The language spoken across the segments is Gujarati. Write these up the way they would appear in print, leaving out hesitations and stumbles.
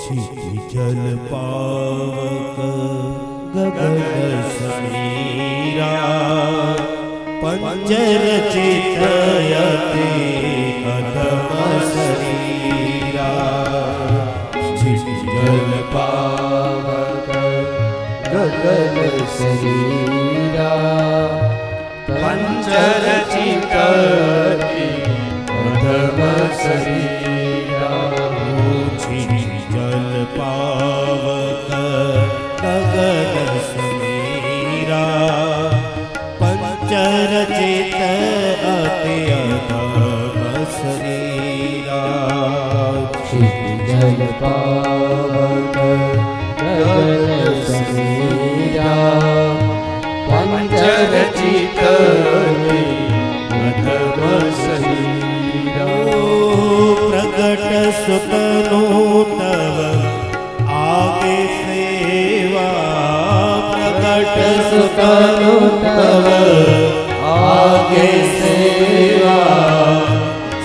जल पावक गगन समीरा पंचर चितयते अधम शरीरा जल पावक गगन शरीरा पंचर चितयते अधम शरीरा जल पावक गगन समीरा पंचर चितयते अधम शरीरा जल पावक गगन शरीरा पंचर चितयते अधम शरीरा प्रगट सुतनु तव आगे सेवा प्रगट सुतनु तव आगे सेवा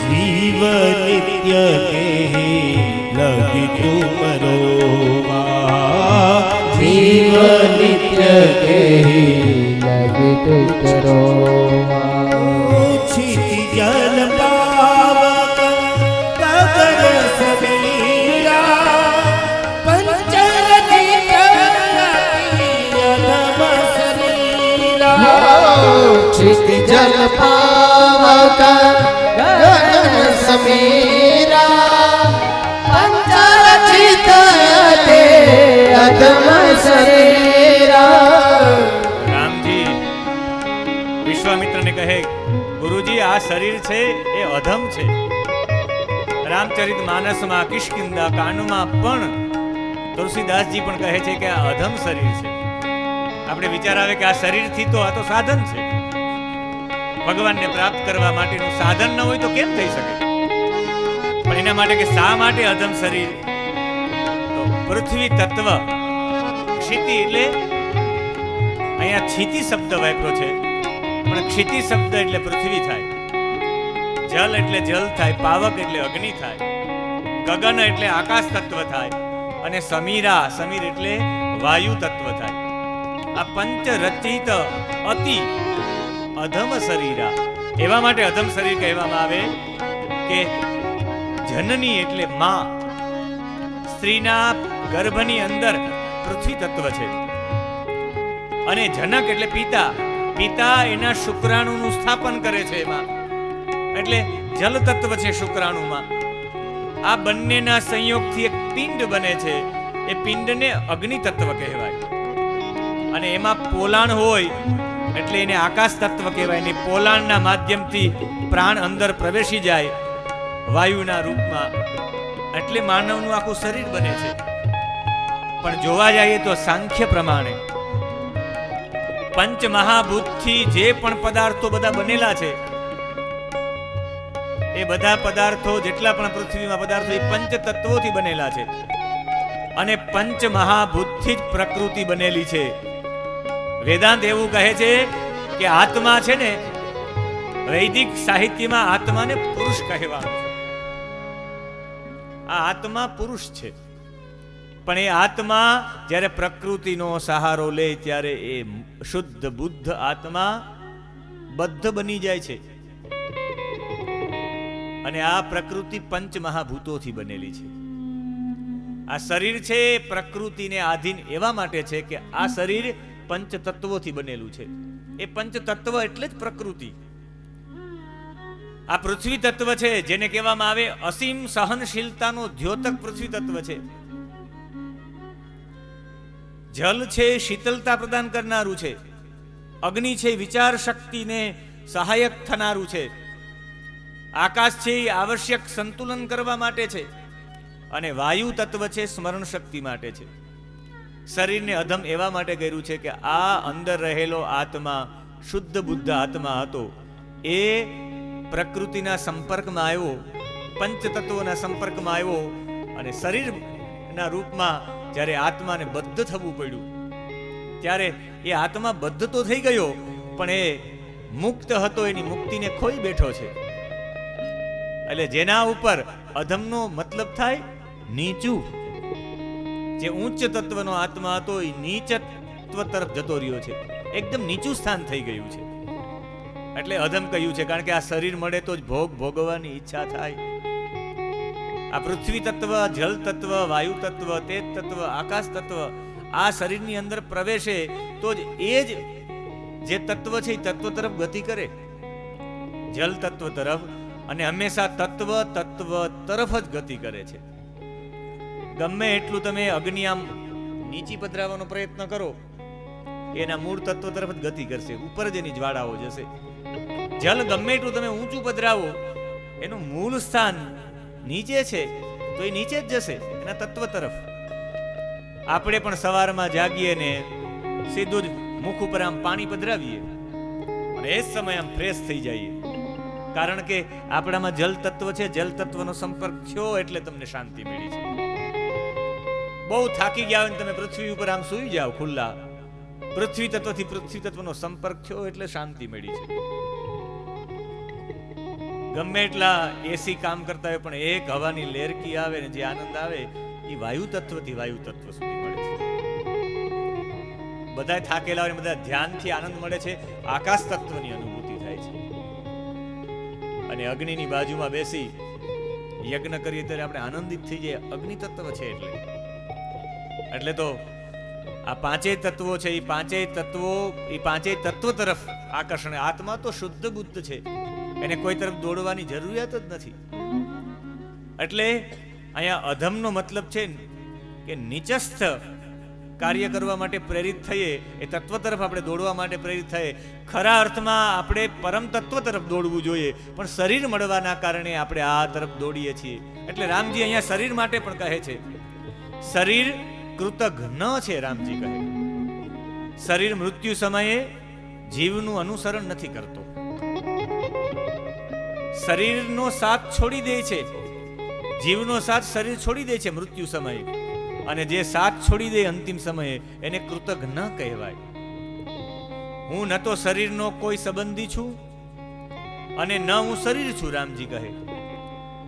जीव नित्य के लगी तुम रोवा जीव नित्य के लगी तुम रोवा जल पावक गगन समीरा पंचर अधम शरीरा जल पावक गगन समीरा पंचर चितयते अधम शरीरा। राम जी विश्वामित्र ने कहे गुरुजी आ शरीर छे ए अधम छे। रामचरित मानसમાં કિષ્કિંધા કાંડમાં પણ તુલસીદાસજી પણ કહે છે કે આ અધમ શરીર છે। આપણે વિચાર આવે કે આ શરીરથી તો આ તો સાધન છે, ભગવાનને પ્રાપ્ત કરવા માટેનું સાધન ન હોય તો કેમ થઈ શકે? પણ એના માટે કે શા માટે અધમ શરીર? તો પૃથ્વી તત્વ ક્ષિતિ એટલે અહીંયા क्षिति શબ્દ વાપર્યો છે, પણ क्षिति શબ્દ એટલે પૃથ્વી થાય, જલ એટલે જલ થાય, પાવક એટલે અગ્નિ થાય, ગગન એટલે આકાશ તત્વ થાય, અને સમીરા સમીર એટલે વાયુ તત્વ થાય। આ પંચ રચિત અતિ અધમ શરીરા એવા માટે અધમ શરીર કહેવામાં આવે કે જનની એટલે માં, સ્ત્રીના ગર્ભની અંદર પૃથ્વી તત્વ છે, અને જનક એટલે પિતા, પિતા એના શુક્રાણુનું સ્થાપન કરે છે એમાં, એટલે જલ તત્વ છે શુક્રાણુમાં। આ બંનેના સંયોગથી એક પિંડ બને છે, એ પિંડને અગ્નિ તત્વ કહેવાય, અને એમાં પોલાણ હોય એટલે એને આકાશ તત્વ કહેવાય। ને પોલાણના માધ્યમથી પ્રાણ અંદર પ્રવેશી જાય વાયુના રૂપમાં, એટલે માનવનું આખું શરીર બને છે। પણ જોવા જઈએ તો સાંખ્ય પ્રમાણે પંચ મહાભૂતથી જે પણ પદાર્થો બધા બનેલા છે, એ બધા પદાર્થો જેટલા પણ પૃથ્વીમાં પદાર્થો એ પંચ તત્વોથી બનેલા છે, અને પંચ મહાભૂતથી જ પ્રકૃતિ બનેલી છે। વેદાંત એવું કહે છે કે આત્મા છે ને, વૈદિક સાહિત્યમાં આત્માને પુરુષ કહેવાનું છે। આ આત્મા પુરુષ છે, પણ એ આત્મા જ્યારે પ્રકૃતિનો સહારો લે ત્યારે એ શુદ્ધ બુદ્ધ આત્મા બદ્ધ બની જાય છે, અને આ પ્રકૃતિ પંચ મહાભૂતોથી બનેલી છે। આ શરીર છે પ્રકૃતિને આધીન એવા માટે છે કે આ શરીર પંચ તત્વોથી બનેલું છે। એ પંચ તત્વ એટલે જ પ્રકૃતિ। આ પૃથ્વી તત્વ છે જેને કહેવામાં આવે અસીમ સહનશીલતાનો દ્યોતક પૃથ્વી તત્વ છે। જલ છે શીતલતા પ્રદાન કરનારું છે, અગ્નિ છે વિચાર શક્તિને સહાયક થનારું છે, આકાશ છે એ આવશ્યક સંતુલન કરવા માટે છે, અને વાયુ તત્વ છે સ્મરણ શક્તિ માટે છે। શરીરને અધમ એવા માટે કર્યું છે કે આ અંદર રહેલો આત્મા શુદ્ધ બુદ્ધ આત્મા હતો, એ પ્રકૃતિના સંપર્કમાં આવ્યો, પંચ તત્વોના સંપર્કમાં આવ્યો, અને શરીરના રૂપમાં જ્યારે આત્માને બદ્ધ થવું પડ્યું ત્યારે એ આત્મા બદ્ધ તો થઈ ગયો, પણ એ મુક્ત હતો, એની મુક્તિને ખોઈ બેઠો છે। એટલે જેના ઉપર અધમનો મતલબ થાય નીચું, જે ઉચ્ચ તત્વનો આત્મા હતો એ નીચ તત્વ તરફ જતો રહ્યો છે, એકદમ નીચું સ્થાન થઈ ગયું છે. એટલે અધમ કહ્યું છે, કારણ કે આ શરીર મળે તો જ ભોગ ભોગવવાની ઈચ્છા થાય. આ પૃથ્વી તત્વ, જલ તત્વ, વાયુ તત્વ, તેજ તત્વ, આકાશ તત્વ આ શરીરની અંદર પ્રવેશે તો જ એ જ જે તત્વ છે એ તત્વ તરફ ગતિ કરે, જલ તત્વ તરફ. અને હંમેશા તત્વ તરફ જ ગતિ કરે છે. ગમે એટલું તમે અગ્નિ આમ નીચી પધરાવવાનો પ્રયત્ન કરો, એના મૂળ તત્વ તરફ જ ગતિ કરશે, ઉપર જ એની જ્વાળાઓ જશે. જલ ગમે એટલું તમે ઊંચું પધરાવો, એનું મૂળ સ્થાન નીચે છે તો એ નીચે જ જશે, એના તત્વ તરફ. આપણે પણ સવારમાં જાગીએ ને સીધું જ મુખ ઉપર આમ પાણી પધરાવીએ અને એ જ સમયે આમ ફ્રેશ થઈ જઈએ, કારણ કે આપણામાં જલ તત્વ છે. જલ તત્વનો સંપર્ક થયો એટલે તમને શાંતિ મળી છે. બહુ થાકી ગયા હોય ને તમે પૃથ્વી ઉપર આમ સૂઈ જાઓ ખુલ્લા, પૃથ્વી તત્વથી પૃથ્વી તત્વનો સંપર્ક થયો એટલે શાંતિ મળી છે. ગમે એટલા એસી કામ કરતા હોય પણ એક હવાની લેરકી આવે ને જે આનંદ આવે એ વાયુ તત્વથી વાયુ તત્વ સુધી મળે છે. બધા થાકેલા હોય, બધા ધ્યાનથી આનંદ મળે છે, આકાશ તત્વની અનુભૂતિ થાય છે. અને અગ્નિની બાજુમાં બેસી યજ્ઞ કરીએ ત્યારે આપણે આનંદિત થઈ જઈએ, અગ્નિ તત્વ છે એટલે તો આ પાંચેય તત્વો છે, એ પાંચેય તત્વ તરફ આકર્ષણ. આત્મા તો શુદ્ધ બુદ્ધ છે, એને કોઈ તરફ દોડવાની જરૂરિયાત જ નથી. એટલે અહીંયા અધમનો મતલબ છે કે નીચસ્થ કાર્ય કરવા માટે પ્રેરિત થઈએ, એ તત્વ તરફ આપણે દોડવા માટે પ્રેરિત થઈએ. ખરા અર્થમાં આપણે પરમ તત્વ તરફ દોડવું જોઈએ, પણ શરીર મળવાના કારણે આપણે આ તરફ દોડીએ છીએ. એટલે રામજી અહીંયા શરીર માટે પણ કહે છે, શરીર કૃતઘ્ન છે. રામજી કહે શરીર મૃત્યુ સમયે જીવનું અનુસરણ નથી કરતો, શરીરનો સાથ છોડી દે છે. જીવનો સાથ શરીર છોડી દે છે મૃત્યુ સમયે, અને જે સાથ છોડી દે અંતિમ સમયે એને કૃતઘ્ન કહેવાય. હું ન તો શરીરનો કોઈ સંબંધી છું અને ન હું શરીર છું. રામજી કહે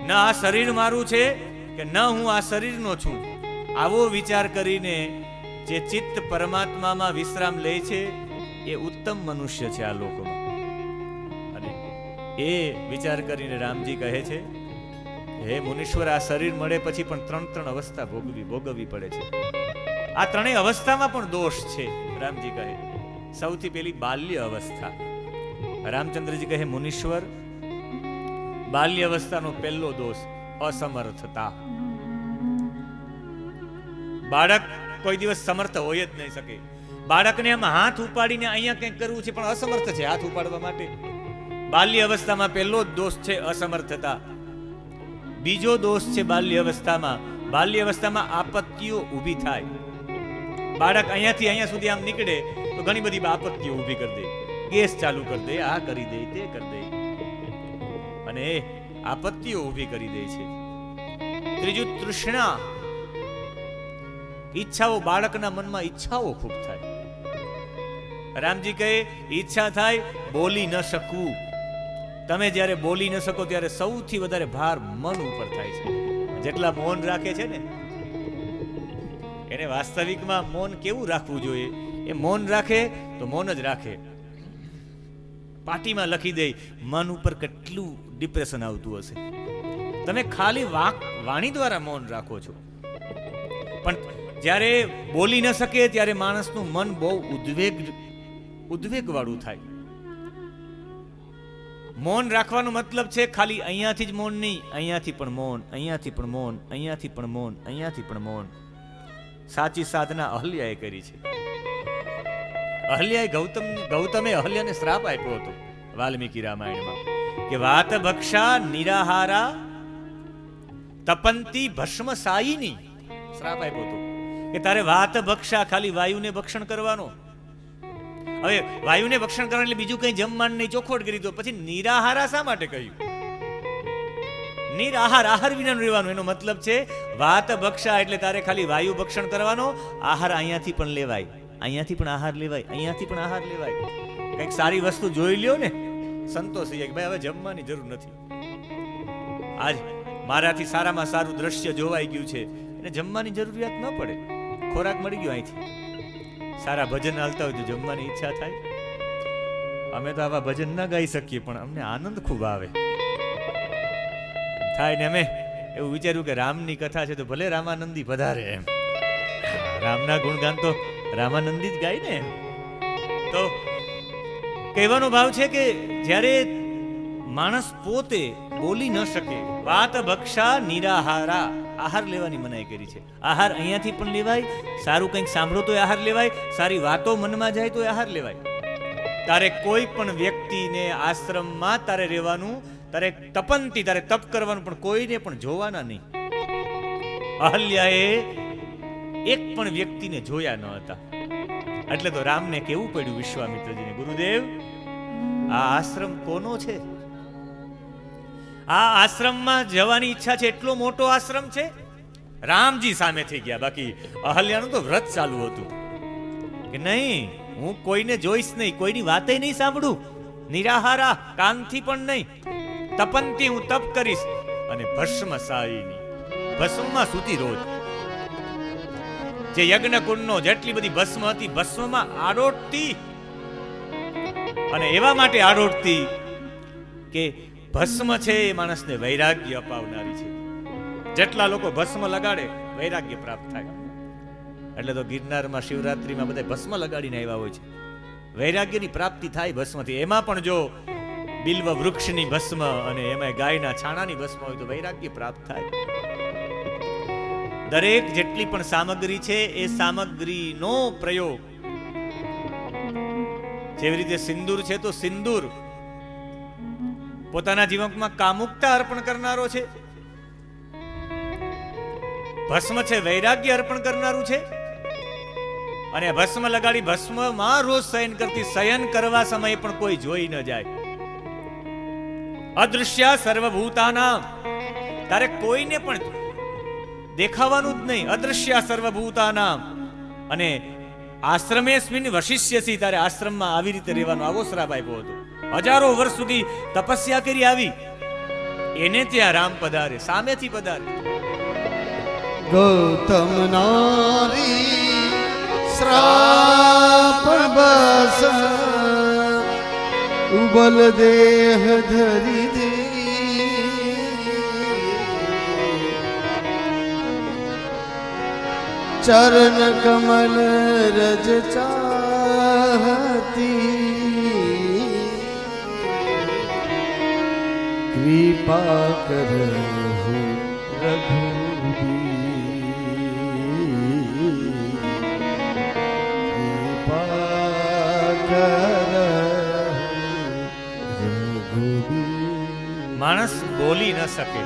ન આ શરીર મારું છે કે ન હું આ શરીરનો છું. આવો વિચાર કરીને જે ચિત્ત પરમાત્મામાં વિશ્રામ લે છે એ ઉત્તમ મનુષ્ય છે આ લોકોમાં. અને એ વિચાર કરીને રામજી કહે છે, હે મુનીશ્વર, આ શરીર મળે પછી પણ ત્રણ અવસ્થા ભોગવવી પડે છે. આ ત્રણેય અવસ્થામાં પણ દોષ છે. રામજી કહે સૌથી પહેલી બાલ્ય અવસ્થા. રામચંદ્રજી કહે, મુનીશ્વર, બાલ્ય અવસ્થાનો પહેલો દોષ અસમર્થતા. બાળક કોઈ દિવસ સમર્થ હોય જ નહીં શકે. બાળકને આમ હાથ ઉપાડીને અહીંયા કંઈક કરવું છે પણ અસમર્થ છે હાથ ઉપાડવા માટે. બાલ્ય અવસ્થામાં પહેલો જ દોષ છે અસમર્થતા. બીજો દોષ છે બાલ્ય અવસ્થામાં આપત્તિઓ ઊભી થાય. બાળક અહીંયાથી અહીંયા સુધી આમ નીકળે તો ઘણી બધી આપત્તિઓ ઊભી કરી દે, ગેસ ચાલુ કરી દે, આ કરી દે, તે કરી દે, અને આપત્તિઓ ઊભી કરી દે છે. ત્રીજું તૃષ્ણા, ઈચ્છાઓ. બાળકના મનમાં ઈચ્છાઓ ખૂબ થાય. રામજી કહે ઈચ્છા થાય, બોલી ન શકવું. તમે જ્યારે બોલી ન શકો ત્યારે સૌથી વધારે ભાર મન ઉપર થાય છે. જેટલા મૌન રાખે છે ને એને વાસ્તવિકમાં મૌન કેવું રાખવું જોઈએ? એ મૌન રાખે તો મૌન જ રાખે, પાટીમાં લખી દે. મન ઉપર કેટલું ડિપ્રેશન આવતું હશે. તમે ખાલી વાણી દ્વારા મૌન રાખો છો, પણ જ્યારે બોલી ન શકે ત્યારે માણસનું મન બહુ ઉદ્વેગ વાળું થાય. મૌન રાખવાનો મતલબ છે ખાલી અહીંયાથી જ મૌન નહીં, અહીંયાથી પણ મૌન, અહીંયાથી પણ મૌન, અહીંયાથી પણ મૌન, અહીંયાથી પણ મૌન. સાચી સાધના અહલ્યાએ કરી છે. ગૌતમે અહલ્યાને શ્રાપ આપ્યો હતો વાલ્મીકી રામાયણમાં કે વાત ભક્ષા નિરાહારા તપંતી ભસ્મ સાયિની. શ્રાપ આપ્યો હતો કે તારે વાત ભક્ષા ખાલી વાયુને ભક્ષણ કરવાનો. હવે વાયુને ભક્ષણ કરવાનું એટલે બીજું કઈ જમવાનું નહીં, ચોખવટ કરી દો. પછી નિરાહારા શા માટે કહ્યું? આહાર વિના રહેવાનું. એનો મતલબ છે વાત ભક્ષા એટલે તારે ખાલી વાયુ ભક્ષણ કરવાનો. આહાર અહીંયાથી પણ લેવાય, અહીંયાથી પણ આહાર લેવાય, અહીંયાથી પણ આહાર લેવાય. કંઈક સારી વસ્તુ જોઈ લ્યો ને, સંતોષ થઈ જાય કે ભાઈ હવે જમવાની જરૂર નથી. આજ મારાથી સારામાં સારું દ્રશ્ય જોવાઈ ગયું છે, એને જમવાની જરૂરિયાત ન પડે. ખોરાક મળી ગયો અહીંથી, સારા ભજન હાલતા હોય તો જમવાની ઈચ્છા થાય. અમે તો આવા ભજન ના ગાઈ શકીએ પણ અમને આનંદ ખૂબ આવે થાય ને અમે એવું વિચાર્યું કે રામની કથા છે તો ભલે રામાનંદી પધારે એમ. રામના ગુણગાન તો રામાનંદી જ ગાય ને. તો કહેવાનો ભાવ છે કે જ્યારે માણસ પોતે બોલી ન શકે, વાત ભક્ષા નિરાહારા, આહાર લેવાની મનાઈ કરી છે. આહાર અહીંયાથી પણ લેવાય, સારું કંઈક સાંભળો તો આહાર લેવાય, સારી વાતો મનમાં જાય તો આહાર લેવાય. તારે કોઈ પણ વ્યક્તિને આશ્રમમાં તારે રહેવાનું, તારે તપંતી, તારે તપ કરવાનું, પણ કોઈને પણ જોવાના નહીં. અહલ્યાએ એક પણ વ્યક્તિને જોયા ન હતા. એટલે તો રામને કેવું પડ્યું વિશ્વામિત્રજીને, ગુરુદેવ આ આશ્રમ કોનો છે? આ આશ્રમમાં જવાની ઈચ્છા છે, એટલો મોટો આશ્રમ છે. રામજી સામે થઈ ગયા, બાકી અહલ્યાનું તો વ્રત ચાલુ હતું કે નહીં, હું કોઈને જોઈશ નહીં, કોઈની વાતે નહીં સાંભળું, નિરાહારા, કાનથી પણ નહીં, તપંતી હું તપ કરીશ, અને ભસ્મ સાયની, ભસ્મમાં સૂતી રોજ. જે યજ્ઞ કુંડનો જેટલી બધી ભસ્મ હતી, ભસ્મમાં આડોટતી, અને એવા માટે આડોટતી કે ભસ્મ છે એ માણસને વૈરાગ્ય અપાવનારી છે. જેટલા લોકો ભસ્મ લગાડે વૈરાગ્ય પ્રાપ્ત થાય. એટલે તો ગિરનારમાં શિવરાત્રીમાં બધા ભસ્મ લગાડીને આવ્યા હોય છે. વૈરાગ્યની પ્રાપ્તિ થાય ભસ્મથી. એમાં પણ જો બિલ્વ વૃક્ષની ભસ્મ અને એમાં ગાયના છાણાની ભસ્મ હોય તો વૈરાગ્ય પ્રાપ્ત થાય. દરેક જેટલી પણ સામગ્રી છે એ સામગ્રીનો પ્રયોગ, જેવી રીતે સિંદૂર છે તો સિંદૂર પોતાના જીવનમાં કામુકતા અર્પણ કરનારો છે, ભસ્મ છે વૈરાગ્ય અર્પણ કરનારું છે. અને ભસ્મ લગાડી ભસ્મમાં રોજ શયન કરતી, શયન કરવા સમયે પણ કોઈ જોઈ ન જાય. અદૃશ્ય સર્વભૂતાનામ, તારે કોઈને પણ દેખાવાનું જ નહીં, અદૃશ્ય સર્વભૂતાનામ. અને આશ્રમેસ્મિન વશિષ્યસી, તારે આશ્રમમાં આવી રીતે રહેવાનો આવો શ્રાપ આપ્યો હતો. હજારો વર્ષ સુધી તપસ્યા કરી આવી, એને ત્યાં રામ પધારે, સામેથી પધારે. ગૌતમ નારી શ્રાપ બસ ઉબલ દેહ ધરી દે, ચરણ કમલ રજ ચાહતી, કૃપા કરહુ રઘુબીર, કૃપા કરહુ રઘુબીર. માણસ બોલી ન શકે,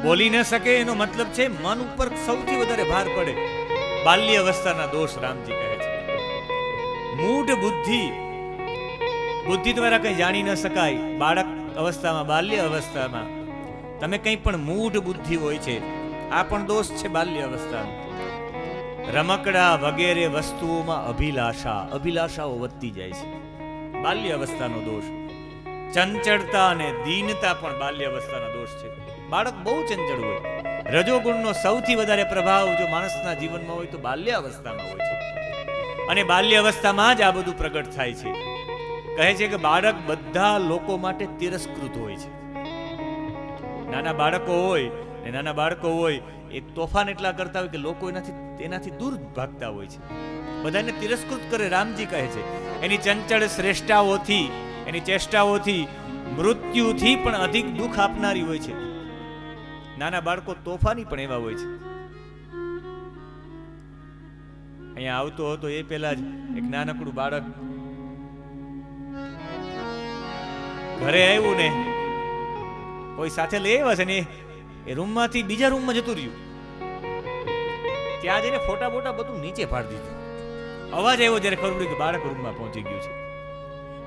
બોલી ન શકે એનો મતલબ છે મન ઉપર સૌથી વધારે ભાર પડે. બાલ્ય અવસ્થાના દોષ રામજી કહે છે. મૂઢ બુદ્ધિ, બુદ્ધિ દ્વારા કંઈ જાણી ન શકાય. બાળક અવસ્થામાં, બાલ્ય અવસ્થામાં તમે કંઈ પણ મૂઢ બુદ્ધિ હોય છે, આ પણ દોષ છે બાલ્ય અવસ્થાનો. રમકડા વગેરે વસ્તુઓમાં અભિલાષા, અભિલાષાઓ વધતી જાય છે, બાલ્ય અવસ્થાનો દોષ. ચંચળતા અને દીનતા પણ બાલ્ય અવસ્થાનો દોષ છે. બાળક બહુ ચંચળ હોય. રજોગુણનો સૌથી વધારે પ્રભાવ જો માણસના જીવનમાં હોય તો બાલ્ય અવસ્થામાં હોય છે. અને બાલ્ય અવસ્થામાં જ આ બધું પ્રગટ થાય છે. કહે છે કે બાળક બધા લોકો માટે તિરસ્કૃત હોય છે. નાના બાળકો હોય ને નાના બાળકો હોય એક તોફાન એટલા કરતા હોય કે લોકો એનાથી દૂર ભાગતા હોય છે, બધાને તિરસ્કૃત કરે. રામજી કહે છે એની ચંચળ શ્રેષ્ઠાઓથી, એની ચેષ્ટાઓથી, મૃત્યુથી પણ અધિક દુઃખ આપનારી હોય છે. નાના બાળકો તોફાની પણ એવા હોય છે. અહીંયા આવતો હતો એ પહેલા જ એક નાનકડું બાળક ઘરે આવ્યું ને કોઈ સાથે લઈ આવ્યા છે ને એ રૂમમાંથી બીજા રૂમમાં જતું રહ્યું. ત્યાં જઈને ફોટા બોટા બધું નીચે પાડી દીધું. અવાજ આવ્યો જ્યારે ખબર પડી કે બાળક રૂમમાં પહોંચી ગયું છે.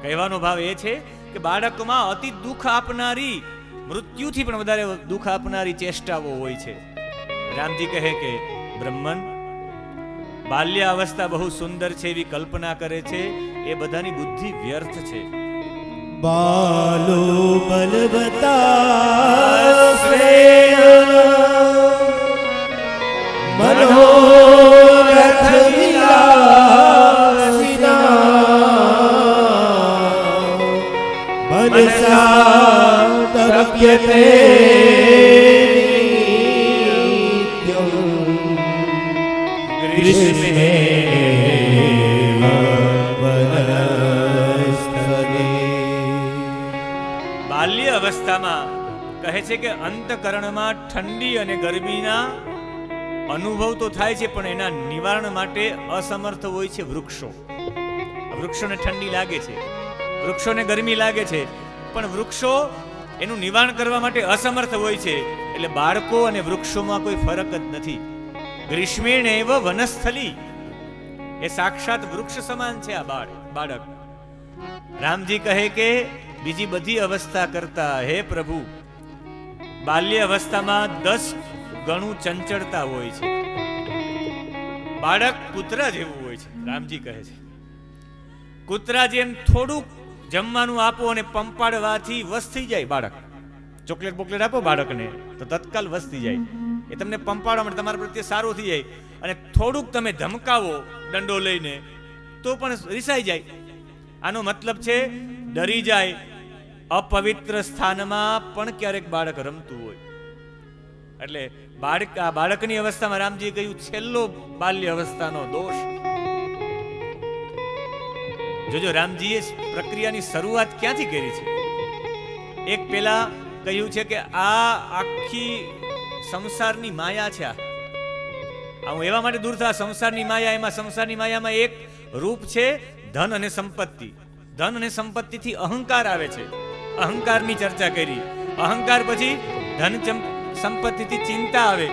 કહેવાનો ભાવ એ છે કે બાળકમાં અતિ દુઃખ આપનારી, મૃત્યુથી પણ વધારે દુઃખ આપનારી ચેષ્ટાઓ હોય છે. રામજી કહે કે બ્રહ્મન, બાલ્ય અવસ્થા બહુ સુંદર છે એવી કલ્પના કરે છે, એ બધાની બુદ્ધિ વ્યર્થ છે. બાલો બલવતા શ્રેય મનોરથ શક્યતે નિત્યં ગ્રીષ્મે વનસ્થલે. બાલ્ય અવસ્થામાં કહે છે કે અંતકરણમાં ઠંડી અને ગરમીના અનુભવ તો થાય છે, પણ એના નિવારણ માટે અસમર્થ હોય છે વૃક્ષો. વૃક્ષોને ઠંડી લાગે છે, વૃક્ષોને ગરમી લાગે છે, પણ વૃક્ષો એનું નિવારણ કરવા માટે અસમર્થ હોય છે. એટલે બાળકો અને વૃક્ષોમાં કોઈ ફરક જ નથી. ગ્રીષ્મેણેવ વનસ્થલી, એ સાક્ષાત વૃક્ષ સમાન છે આ બાળક. રામજી કહે કે બીજી બધી અવસ્થા કરતા હે પ્રભુ, બાલ્ય અવસ્થામાં 10 ગણું ચંચળતા હોય છે. બાળક કૂતરા જેવું હોય છે. રામજી કહે છે કૂતરા જેમ થોડુંક જમવાનું આપો અને પંપાડવાથી વશ થઈ જાય. બાળક ચોકલેટ બોકલેટ આપો બાળકને તો તત્કાલ વશ થઈ જાય. એ તમને પંપાડવા માટે તમારા પ્રત્યે સારું થઈ જાય. અને થોડુંક તમે ધમકાવો દંડો લઈને તો પણ રિસાઈ જાય. આનો મતલબ છે ડરી જાય. અપવિત્ર સ્થાનમાં પણ ક્યારેક બાળક રમતું હોય. એટલે બાળકની અવસ્થામાં રામજી કહ્યું છેલ્લો બાલ્ય અવસ્થાનો દોષ. જોજો રામજીએ પ્રક્રિયાની શરૂઆત ક્યાંથી કરી છે. એક પેલા કહ્યું છે કે આ આખી સંસારની માયા છે. હું એવા માટે દૂર થા સંસારની માયા. એમાં સંસારની માયામાં એક રૂપ છે ધન અને સંપત્તિ. ધન અને સંપત્તિથી અહંકાર આવે છે. અહંકારની ચર્ચા કરી. અહંકાર પછી ધન સંપત્તિથી ચિંતા આવે.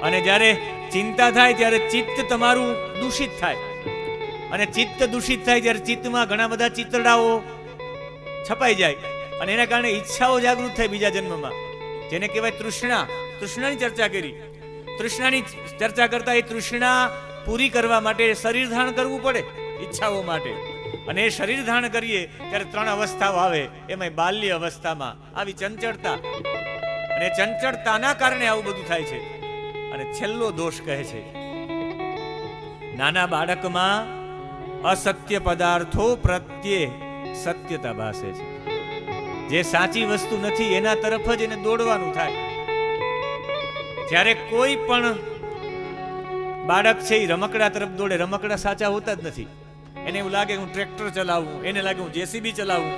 અને જ્યારે ચિંતા થાય ત્યારે ચિત્ત તમારું દૂષિત થાય. અને ચિત્ત દૂષિત થાય ત્યારે ચિત્તમાં ઘણા બધા ચિતડાઓ છપાઈ જાય. અને એના કારણે ઈચ્છાઓ જાગૃત થાય બીજા જન્મમાં, જેને કહેવાય તૃષ્ણા. તૃષ્ણાની ચર્ચા કરી. તૃષ્ણાની ચર્ચા કરતા એ તૃષ્ણા પૂરી કરવા માટે શરીર ધારણ કરવું પડે ઈચ્છાઓ માટે. અને એ શરીર ધારણ કરીએ ત્યારે 3 અવસ્થાઓ આવે. એમાં બાલ્ય અવસ્થામાં આવી ચંચળતા, અને ચંચળતાના કારણે આવું બધું થાય છે. અને છેલ્લો દોષ કહે છે નાના બાળકમાં અસત્ય પદાર્થો પ્રત્યે સત્યતા ભાસે છે. જે સાચી વસ્તુ નથી એના તરફ જ એને દોડવાનું થાય. જ્યારે કોઈ પણ બાળક છે એ રમકડા તરફ દોડે, રમકડા સાચા હોતા જ નથી. એને એવું લાગે હું ટ્રેક્ટર ચલાવું, એને લાગે હું જેસીબી ચલાવું,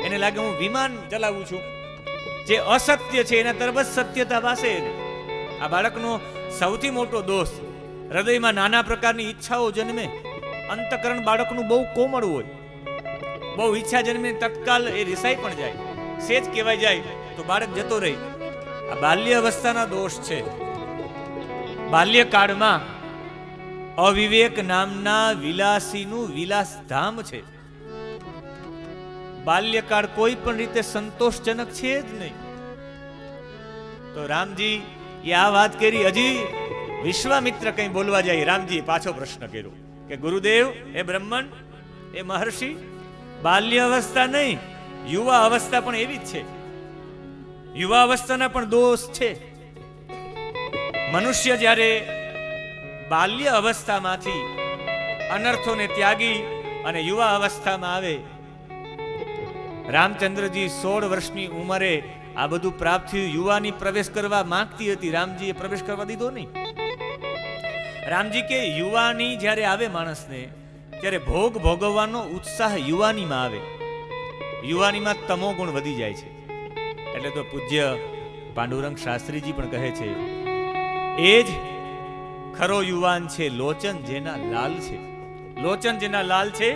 એને લાગે હું વિમાન ચલાવું છું. જે અસત્ય છે એના તરફ જ સત્યતા ભાસે. આ બાળકનો સૌથી મોટો દોષ, હૃદયમાં નાના પ્રકારની ઈચ્છાઓ જન્મે. અંતકરણ બાળકનું બહુ કોમળ હોય. બહુ ઈચ્છા જન્મે તત્કાલ એ રિસાઈ પણ જાય. સેજ કહેવાય જાય તો બાળક જતો રહે. આ બાલ્ય અવસ્થાના દોષ છે. બાલ્યકાળમાં અવિવેક નામના વિલાસીનું વિલાસધામ છે. બાલ્યકાળ કોઈ પણ રીતે સંતોષજનક છે જ નહીં. તો રામજી એ આ વાત કરી. હજી વિશ્વામિત્ર કંઈ બોલવા જાય, રામજીએ પાછો પ્રશ્ન કર્યો કે ગુરુદેવ, એ બ્રહ્મણ, એ મહર્ષિ, બાલ્ય અવસ્થા નહીં, યુવા અવસ્થા પણ એવી જ છે. યુવા અવસ્થાના પણ દોષ છે. મનુષ્ય જ્યારે બાલ્ય અવસ્થામાંથી અનર્થોને ત્યાગી અને યુવા અવસ્થામાં આવે. રામચંદ્રજી 16 વર્ષની ઉંમરે આ બધું પ્રાપ્ત થયું. યુવાની પ્રવેશ કરવા માંગતી હતી, રામજીએ પ્રવેશ કરવા દીધો નહીં. રામજી કે યુવાની જ્યારે આવે માણસને ત્યારે ભોગ ભોગવવાનો ઉત્સાહ યુવાનીમાં આવે. યુવાનીમાં તમો ગુણ વધી જાય છે. એટલે તો પૂજ્ય પાંડુરંગ શાસ્ત્રીજી પણ કહે છે એ જ ખરો યુવાન છે લોચન જેના લાલ છે. લોચન જેના લાલ છે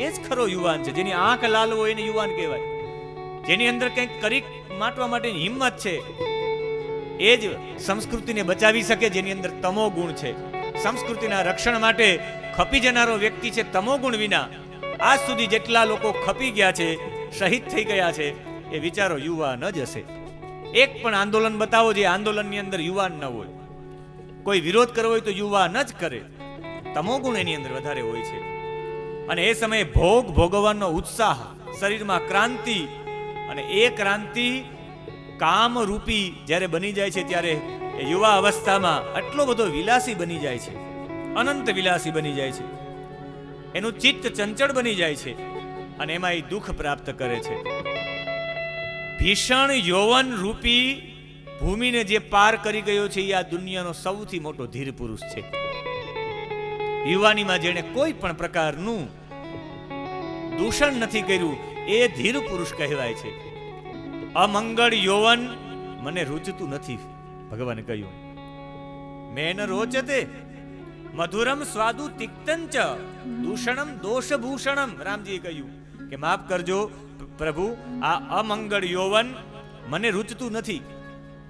એ જ ખરો યુવાન છે. જેની આંખ લાલ હોય એને યુવાન કહેવાય. જેની અંદર કંઈક કરી માટવા માટેની હિંમત છે એ જ સંસ્કૃતિને બચાવી શકે. જેની અંદર તમો ગુણ છે. સંસ્કૃતિના રક્ષણ માટે ખપી જનારો વ્યક્તિ છે તમો ગુણ વિના. આજ સુધી જેટલા લોકો ખપી ગયા છે, શહીદ થઈ ગયા છે, એ વિચારો યુવાન જ હશે. એક પણ આંદોલન બતાવો જે આંદોલનની અંદર યુવાન ન હોય. કોઈ વિરોધ કરવો હોય તો યુવાન જ કરે. તમો ગુણ એની અંદર વધારે હોય છે. અને એ સમયે ભોગ ભોગવવાનો ઉત્સાહ, શરીરમાં ક્રાંતિ, અને એ ક્રાંતિ કામરૂપી જ્યારે બની જાય છે ત્યારે એ યુવા અવસ્થામાં આટલો બધો વિલાસી બની જાય છે, અનંત વિલાસી બની જાય છે. એનું ચિત્ત ચંચળ બની જાય છે અને એમાં એ દુઃખ પ્રાપ્ત કરે છે. ભીષણ યૌવન રૂપી ભૂમિને જે પાર કરી ગયો છે એ આ દુનિયાનો સૌથી મોટો ધીર પુરુષ છે. યુવાનીમાં જેણે કોઈ પણ પ્રકારનું દૂષણ નથી કર્યું એ ધીર પુરુષ કહેવાય છે. અમંગળ યૌવન મને રૂચતું નથી, ભગવાને કહ્યું. મેન રોચતે મધુરમ સ્વાદુ તિક્તંચ દૂષણમ દોષભૂષણમ. રામજીએ કહ્યું કે માફ કરજો પ્રભુ, આ અમંગળ યૌવન મને રૂચતું નથી.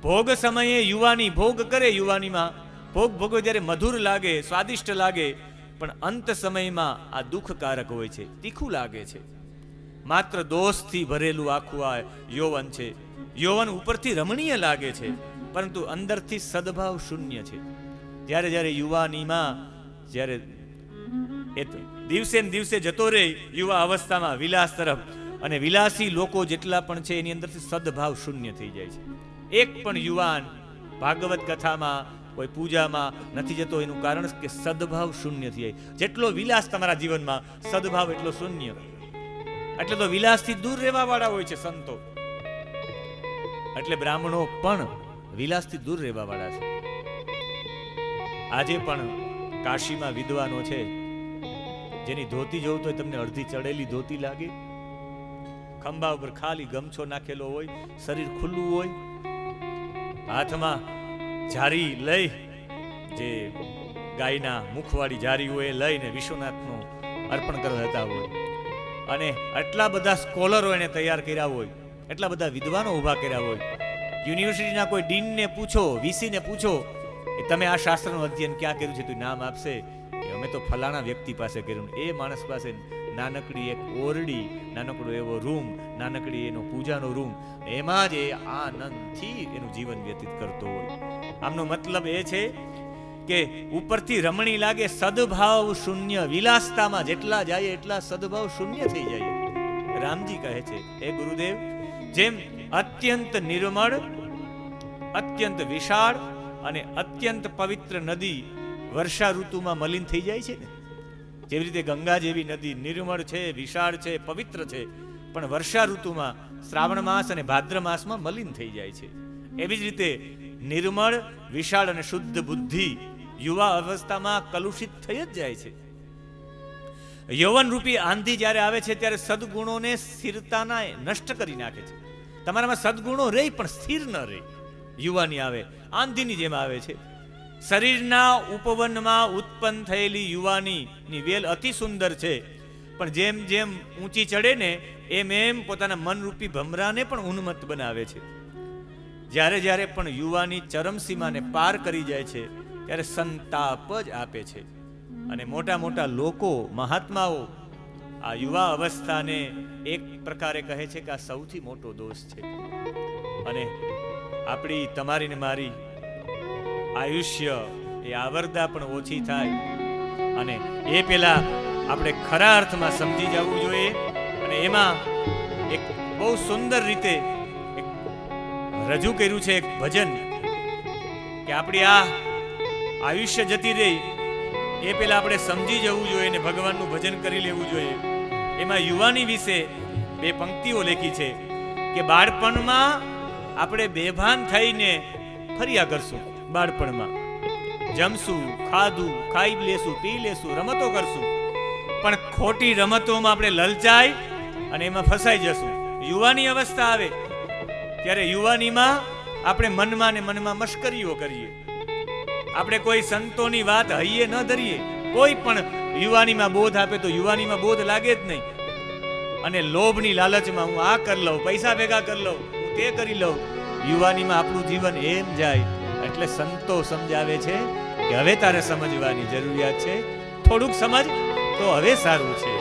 ભોગ સમયે યુવાની ભોગ કરે, યુવાનીમાં ભોગ ભોગવે ત્યારે મધુર લાગે, સ્વાદિષ્ટ લાગે, પણ અંત સમયમાં આ દુઃખકારક હોય છે, તીખું લાગે છે. માત્ર દોષથી ભરેલું આખું આ યૌવન છે. યૌવન ઉપરથી રમણીય લાગે છે, પરંતુ અંદરથી સદભાવ શૂન્ય છે. જ્યારે જ્યારે યુવાનીમાં જ્યારે એ દિવસે ને દિવસે જતો રહે યુવા અવસ્થામાં વિલાસ તરફ, અને વિલાસી લોકો જેટલા પણ છે એની અંદરથી સદભાવ શૂન્ય થઈ જાય છે. એક પણ યુવાન ભાગવત કથામાં કોઈ પૂજામાં નથી જતો, એનું કારણ કે સદભાવ શૂન્ય થઈ જાય. જેટલો વિલાસ તમારા જીવનમાં, સદભાવ એટલો શૂન્ય. એટલે તો વિલાસથી દૂર રહેવા વાળા હોય છે સંતો. એટલે બ્રાહ્મણો પણ વિલાસથી દૂર રહેવા વાળા છે. આજે પણ કાશીમાં વિદ્વાનો છે જેની ધોતી જોવું તો તમને અડધી ચડેલી ધોતી લાગે, ખંભા ઉપર ખાલી ગમછો નાખેલો હોય, શરીર ખુલ્લું હોય, હાથમાં જારી લઈ, જે ગાયના મુખવાળી જારી હોય એ લઈને વિશ્વનાથનું અર્પણ કરવા જતા હોય. અને આટલા બધા સ્કોલરો એને તૈયાર કર્યા હોય, એટલા બધા વિદ્વાનો ઊભા કર્યા હોય. યુનિવર્સિટીના કોઈ ડીનને પૂછો, વીસીને પૂછો કે તમે આ શાસ્ત્રનું અધ્યયન ક્યાં કર્યું છે, તો નામ આપશે કે અમે તો ફલાણા વ્યક્તિ પાસે કર્યું. એ માણસ પાસે નાનકડી એક ઓરડી, નાનકડો એવો રૂમ, નાનકડી એનો પૂજાનો રૂમ, એમાં જ એ આનંદથી એનું જીવન વ્યતીત કરતો હોય. આમનો મતલબ એ છે કે ઉપરથી રમણી લાગે, સદભાવ શૂન્ય. વિલાસતામાં જેટલા જાય એટલા સદભાવ શૂન્ય થઈ જાય. રામજી કહે છે, હે ગુરુદેવ, જેમ અત્યંત નિર્મળ, અત્યંત વિશાળ અને અત્યંત પવિત્ર નદી વર્ષા ઋતુમાં મલિન થઈ જાય છે ને, જેવી રીતે ગંગા જેવી નદી નિર્મળ છે, વિશાળ છે, પવિત્ર છે, પણ વર્ષા ઋતુમાં શ્રાવણ માસ અને ભાદ્ર માસમાં મલિન થઈ જાય છે. એવી જ રીતે નિર્મળ, વિશાળ અને શુદ્ધ બુદ્ધિ યુવા અવસ્થામાં કલુષિત થઈ જ જાય છે. યૌવન રૂપી આંધી જ્યારે આવે છે ત્યારે સદગુણોને સ્થિરતાના નષ્ટ કરી નાખે છે. તમારામાં સદગુણો રહે પણ સ્થિર ન રહે. યુવાની આવે આંધીની જેમ આવે છે. શરીરના ઉપવનમાં ઉત્પન્ન થયેલી યુવાનીની વેલ અતિ સુંદર છે, પણ જેમ જેમ ઊંચી ચડે ને એમ એમ પોતાના મનરૂપી ભમરાને પણ ઉન્મત્ત બનાવે છે. જ્યારે જ્યારે પણ યુવાની ચરમસીમાને પાર કરી જાય છે ત્યારે સંતાપ જ આપે છે. અને મોટા મોટા લોકો, મહાત્માઓ આ યુવા અવસ્થાને એક પ્રકારે કહે છે કે આ સૌથી મોટો દોષ છે. અને આપણી, તમારી ને મારી આયુષ્ય એ આવરદા પણ ઓછી થાય, અને એ પેલા આપણે ખરા અર્થમાં સમજી જવું જોઈએ. અને એમાં એક બહુ સુંદર રીતે એક રજૂ કર્યું છે એક ભજન, કે આપણી આ આયુષ્ય જતી રહી એ પેલા આપણે સમજી જવું જોઈએ ને ભગવાનનું ભજન કરી લેવું જોઈએ. એમાં યુવાની વિશે બે પંક્તિઓ લખી છે કે બાળપણમાં આપણે બેભાન થઈને ફર્યા કરશું. બાળપણમાં જમશું, ખાધું, ખાઈ લેશું, પી લેશું, રમતો કરશું, પણ ખોટી રમતોમાં આપણે લલચાઈ અને એમાં ફસાઈ જશું. યુવાની અવસ્થા આવે ત્યારે યુવાનીમાં આપણે મનમાં ને મનમાં મશ્કરીઓ કરીએ, આપણે કોઈ સંતોની વાત હૈયે ન ધરીએ. કોઈ પણ યુવાનીમાં બોધ આપે તો યુવાનીમાં બોધ લાગે જ નહીં. અને લોભની લાલચમાં હું આ કરી લઉં, પૈસા ભેગા કરી લઉં, હું તે કરી લઉં, યુવાનીમાં આપણું જીવન એમ જાય. એટલે સંતો સમજાવે છે કે હવે તારે સમજવાની જરૂરિયાત છે, થોડુંક સમજ તો હવે સારું છે.